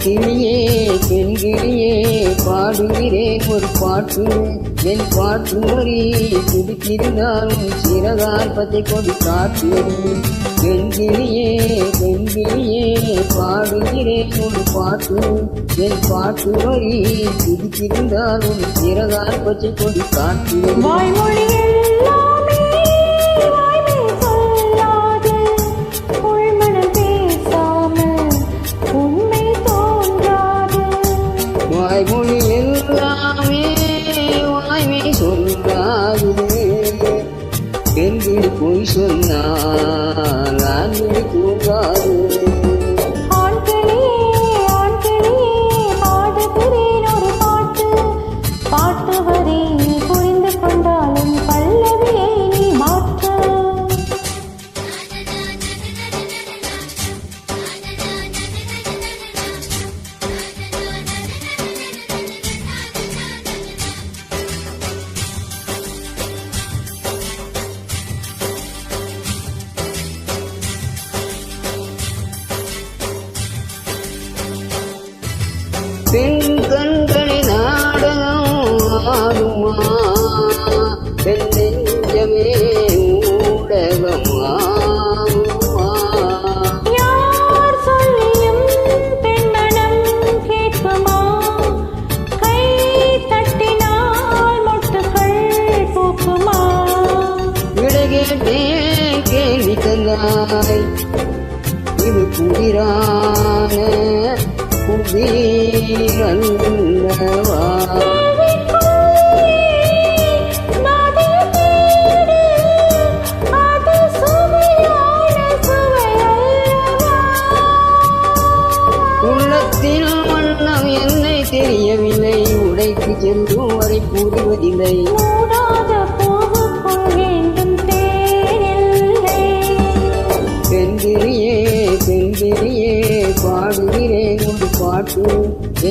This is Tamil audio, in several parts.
கிளியே பெண்கிளியே பாடுகிறேன் ஒரு பாட்டு என் பாட்டு மொழி துடித்திருந்தாலும் சிறகால் பத்தை கொடி காட்டு பெண்கிளியே பெண்கிளியே பாடுகிறேன் ஒரு பாட்டு என் பாட்டு மொழி துடித்திருந்தாலும் சிறகால் பச்சை கொடி காட்டு வாய்மொழி எல்லாமே வாய்மை சொல்லாது பெண்கள் பொய் சொன்னால் ஆண்கள் தூங்காது பெண் கண்களை நாடகம் ஆடுமா பெண் நெஞ்சமே ஊடகமாகுமா யார் சொல்லியும் பெண்மனம் கேட்குமா கை தட்டினால் மொட்டுக்கள் பூக்குமா விடகேட்டேன் கேள்வி தந்தாய் இது புதிரான புதிரல்லவா உள்ளத்தில் வண்ணம் என்னை தெரியவில்லை உடைத்து செல்லும் வரை புரிவதில்லை பெண்கிளியே பெண்கிளியே பாடுகிறேன் ஒரு பாட்டு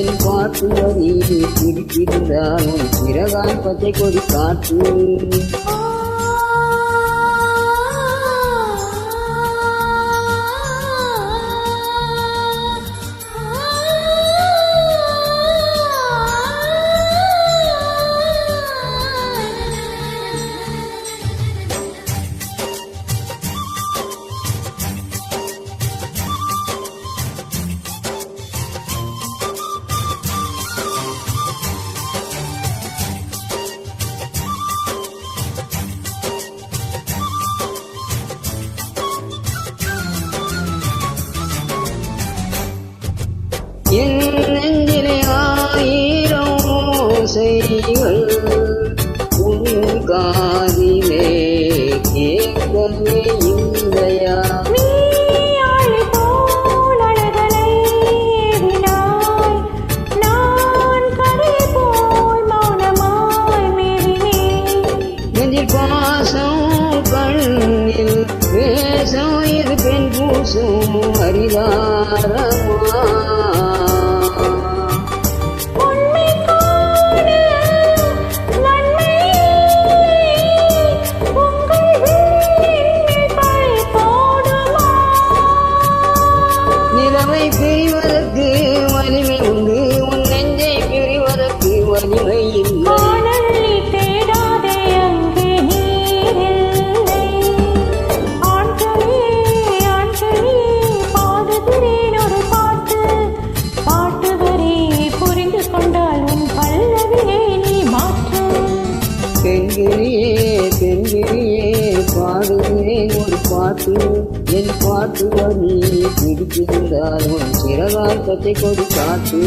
என் பாட்டு வரி பிடித்திருந்தாலும் சிறகால் பச்சை கொடி காட்டு என் நெஞ்சிலே ஆயிரம் ஓசைகள் உன் காதிலே கேட்கவே இல்லையா நெஞ்சில் பாசம் கண்ணில் வேஷம் இது பெண் பூசும் அரிதாரமா நிலவை பிரிவதற்கு வலிமை உண்டு உன் நெஞ்சை பிரிவதற்கு வலிமை இல்லை பெண்கிளியே பெண்கிளியே பாடுகிறேன் ஒரு பாட்டு என் பாட்டு வரி பிடித்திருந்தாலும் சிறகால் பச்சை கொடி காட்டு